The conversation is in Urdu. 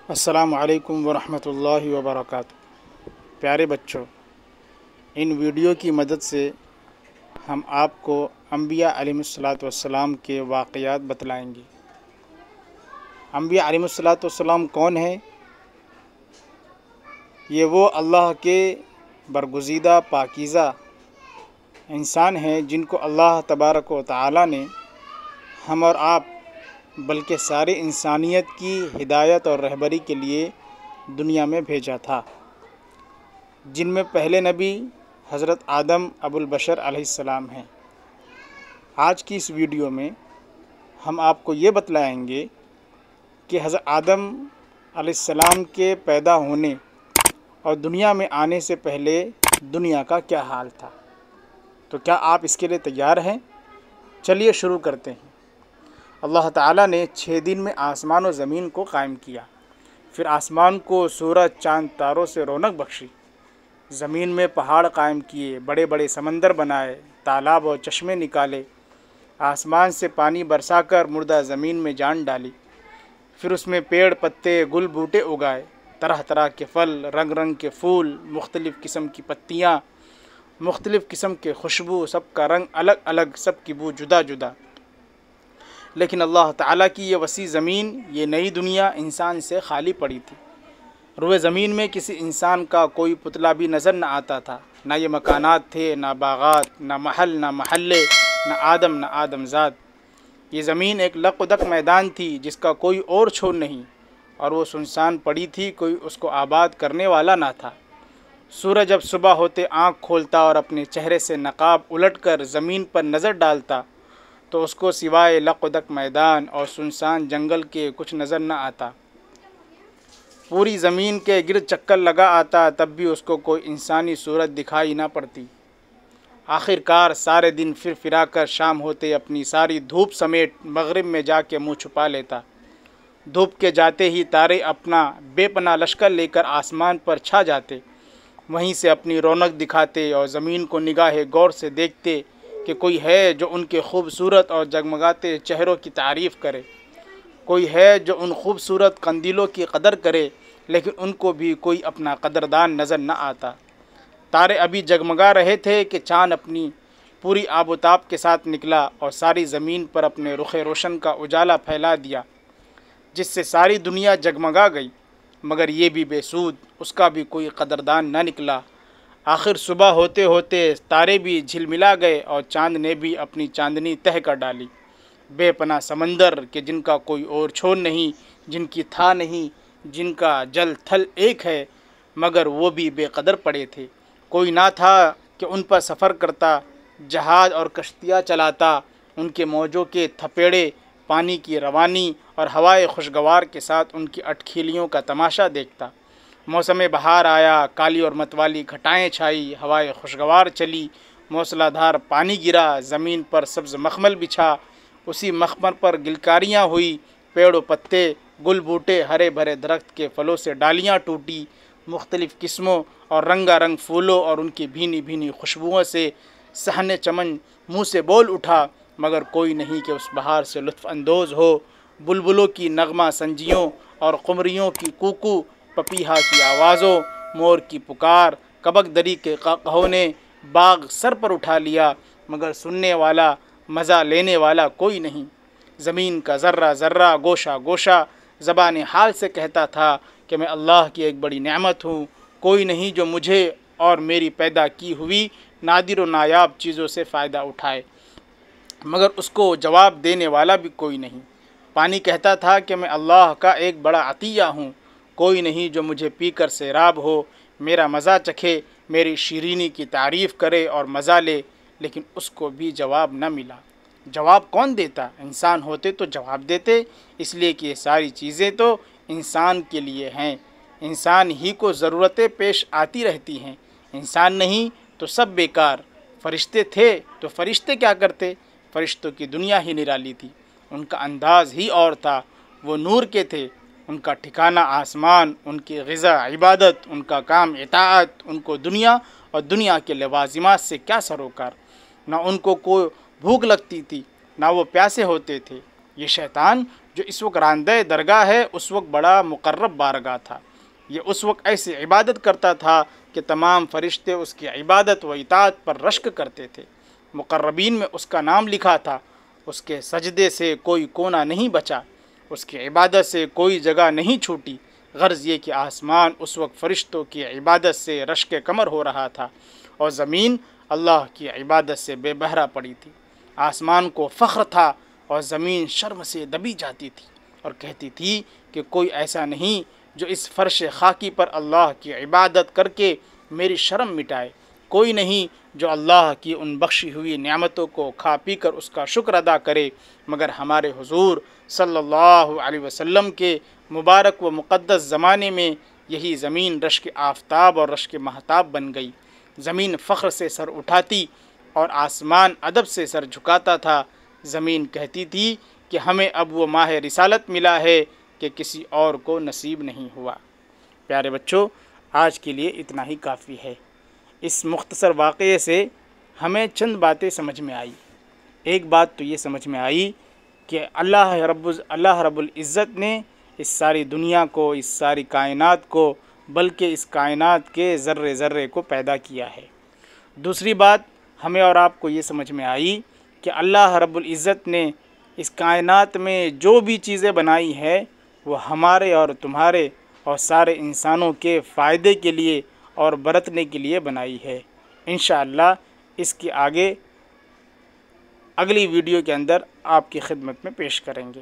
السلام علیکم ورحمۃ اللہ وبرکاتہ۔ پیارے بچوں، ان ویڈیو کی مدد سے ہم آپ کو انبیاء علیہم السلام کے واقعات بتلائیں گے۔ انبیاء علیہم السلام کون ہیں؟ یہ وہ اللہ کے برگزیدہ پاکیزہ انسان ہیں جن کو اللہ تبارک و تعالی نے ہم اور آپ بلکہ ساری انسانیت کی ہدایت اور رہبری کے لیے دنیا میں بھیجا تھا، جن میں پہلے نبی حضرت آدم ابو البشر علیہ السلام ہیں۔ آج کی اس ویڈیو میں ہم آپ کو یہ بتلائیں گے کہ حضرت آدم علیہ السلام کے پیدا ہونے اور دنیا میں آنے سے پہلے دنیا کا کیا حال تھا۔ تو کیا آپ اس کے لیے تیار ہیں؟ چلیے شروع کرتے ہیں۔ اللہ تعالیٰ نے 6 دن میں آسمان و زمین کو قائم کیا، پھر آسمان کو سورج چاند تاروں سے رونق بخشی، زمین میں پہاڑ قائم کیے، بڑے بڑے سمندر بنائے، تالاب اور چشمے نکالے، آسمان سے پانی برسا کر مردہ زمین میں جان ڈالی، پھر اس میں پیڑ پتے گل بوٹے اگائے، طرح طرح کے پھل، رنگ رنگ کے پھول، مختلف قسم کی پتیاں، مختلف قسم کے خوشبو، سب کا رنگ الگ الگ، سب کی بو جدا جدا۔ لیکن اللہ تعالیٰ کی یہ وسیع زمین، یہ نئی دنیا انسان سے خالی پڑی تھی۔ روئے زمین میں کسی انسان کا کوئی پتلا بھی نظر نہ آتا تھا، نہ یہ مکانات تھے، نہ باغات، نہ محل، نہ محلے، نہ آدم زاد۔ یہ زمین ایک لق و دق میدان تھی جس کا کوئی اور چھور نہیں، اور وہ سنسان پڑی تھی، کوئی اس کو آباد کرنے والا نہ تھا۔ سورج جب صبح ہوتے آنکھ کھولتا اور اپنے چہرے سے نقاب الٹ کر زمین پر نظر ڈالتا تو اس کو سوائے لق و دق میدان اور سنسان جنگل کے کچھ نظر نہ آتا۔ پوری زمین کے گرد چکر لگا آتا تب بھی اس کو کوئی انسانی صورت دکھائی نہ پڑتی۔ آخر کار سارے دن پھر پھرا کر شام ہوتے اپنی ساری دھوپ سمیٹ مغرب میں جا کے منہ چھپا لیتا۔ دھوپ کے جاتے ہی تارے اپنا بے پناہ لشکر لے کر آسمان پر چھا جاتے، وہیں سے اپنی رونق دکھاتے اور زمین کو نگاہ غور سے دیکھتے کہ کوئی ہے جو ان کے خوبصورت اور جگمگاتے چہروں کی تعریف کرے، کوئی ہے جو ان خوبصورت قندیلوں کی قدر کرے، لیکن ان کو بھی کوئی اپنا قدردان نظر نہ آتا۔ تارے ابھی جگمگا رہے تھے کہ چاند اپنی پوری آب و تاب کے ساتھ نکلا اور ساری زمین پر اپنے رخ روشن کا اجالا پھیلا دیا، جس سے ساری دنیا جگمگا گئی، مگر یہ بھی بے سود، اس کا بھی کوئی قدردان نہ نکلا۔ آخر صبح ہوتے ہوتے تارے بھی جھلملا گئے اور چاند نے بھی اپنی چاندنی تہہ کر ڈالی۔ بے پناہ سمندر کہ جن کا کوئی اور چھور نہیں، جن کی تھا نہیں، جن کا جل تھل ایک ہے، مگر وہ بھی بے قدر پڑے تھے۔ کوئی نہ تھا کہ ان پر سفر کرتا، جہاز اور کشتیاں چلاتا، ان کے موجوں کے تھپیڑے، پانی کی روانی اور ہوائے خوشگوار کے ساتھ ان کی اٹکھیلیوں کا تماشا دیکھتا۔ موسم بہار آیا، کالی اور متوالی گھٹائیں چھائی، ہوائے خوشگوار چلی، موسلا دھار پانی گرا، زمین پر سبز مخمل بچھا، اسی مخمل پر گلکاریاں ہوئی، پیڑ و پتے، گل بوٹے، ہرے بھرے درخت کے پھلوں سے ڈالیاں ٹوٹی، مختلف قسموں اور رنگا رنگ پھولوں اور ان کی بھینی بھینی خوشبوؤں سے صحن چمن منہ سے بول اٹھا، مگر کوئی نہیں کہ اس بہار سے لطف اندوز ہو۔ بلبلوں کی نغمہ سنجیوں اور قمریوں کی کوکو، پپیہا کی آوازوں، مور کی پکار، کبک دری کے قہقہوں نے باغ سر پر اٹھا لیا، مگر سننے والا، مزہ لینے والا کوئی نہیں۔ زمین کا ذرہ ذرہ، گوشہ گوشہ زبان حال سے کہتا تھا کہ میں اللہ کی ایک بڑی نعمت ہوں، کوئی نہیں جو مجھے اور میری پیدا کی ہوئی نادر و نایاب چیزوں سے فائدہ اٹھائے، مگر اس کو جواب دینے والا بھی کوئی نہیں۔ پانی کہتا تھا کہ میں اللہ کا ایک بڑا عطیہ ہوں، کوئی نہیں جو مجھے پی کر سیراب ہو، میرا مزہ چکھے، میری شیرینی کی تعریف کرے اور مزہ لے، لیکن اس کو بھی جواب نہ ملا۔ جواب کون دیتا؟ انسان ہوتے تو جواب دیتے، اس لیے کہ یہ ساری چیزیں تو انسان کے لیے ہیں، انسان ہی کو ضرورتیں پیش آتی رہتی ہیں، انسان نہیں تو سب بیکار۔ فرشتے تھے تو فرشتے کیا کرتے؟ فرشتوں کی دنیا ہی نرالی تھی، ان کا انداز ہی اور تھا، وہ نور کے تھے، ان کا ٹھکانہ آسمان، ان کی غذا عبادت، ان کا کام اطاعت، ان کو دنیا اور دنیا کے لوازمات سے کیا سروکار، نہ ان کو کوئی بھوک لگتی تھی، نہ وہ پیاسے ہوتے تھے۔ یہ شیطان جو اس وقت راندہ درگاہ ہے اس وقت بڑا مقرب بارگاہ تھا۔ یہ اس وقت ایسی عبادت کرتا تھا کہ تمام فرشتے اس کی عبادت و اطاعت پر رشک کرتے تھے۔ مقربین میں اس کا نام لکھا تھا۔ اس کے سجدے سے کوئی کونا نہیں بچا، اس کی عبادت سے کوئی جگہ نہیں چھوٹی۔ غرض یہ کہ آسمان اس وقت فرشتوں کی عبادت سے رشک کمر ہو رہا تھا اور زمین اللہ کی عبادت سے بے بہرا پڑی تھی۔ آسمان کو فخر تھا اور زمین شرم سے دبی جاتی تھی اور کہتی تھی کہ کوئی ایسا نہیں جو اس فرش خاکی پر اللہ کی عبادت کر کے میری شرم مٹائے، کوئی نہیں جو اللہ کی ان بخشی ہوئی نعمتوں کو کھا پی کر اس کا شکر ادا کرے، مگر ہمارے حضور صلی اللہ علیہ وسلم کے مبارک و مقدس زمانے میں یہی زمین رشک آفتاب اور رشک مہتاب بن گئی۔ زمین فخر سے سر اٹھاتی اور آسمان ادب سے سر جھکاتا تھا۔ زمین کہتی تھی کہ ہمیں اب وہ ماہ رسالت ملا ہے کہ کسی اور کو نصیب نہیں ہوا۔ پیارے بچوں، آج کے لیے اتنا ہی کافی ہے۔ اس مختصر واقعے سے ہمیں چند باتیں سمجھ میں آئی۔ ایک بات تو یہ سمجھ میں آئی کہ اللہ رب العزت نے اس ساری دنیا کو، اس ساری کائنات کو، بلکہ اس کائنات کے ذرے ذرے کو پیدا کیا ہے۔ دوسری بات ہمیں اور آپ کو یہ سمجھ میں آئی کہ اللہ رب العزت نے اس کائنات میں جو بھی چیزیں بنائی ہے وہ ہمارے اور تمہارے اور سارے انسانوں کے فائدے کے لیے اور برتنے کے لیے بنائی ہے۔ انشاءاللہ اس کی آگے اگلی ویڈیو کے اندر آپ کی خدمت میں پیش کریں گے۔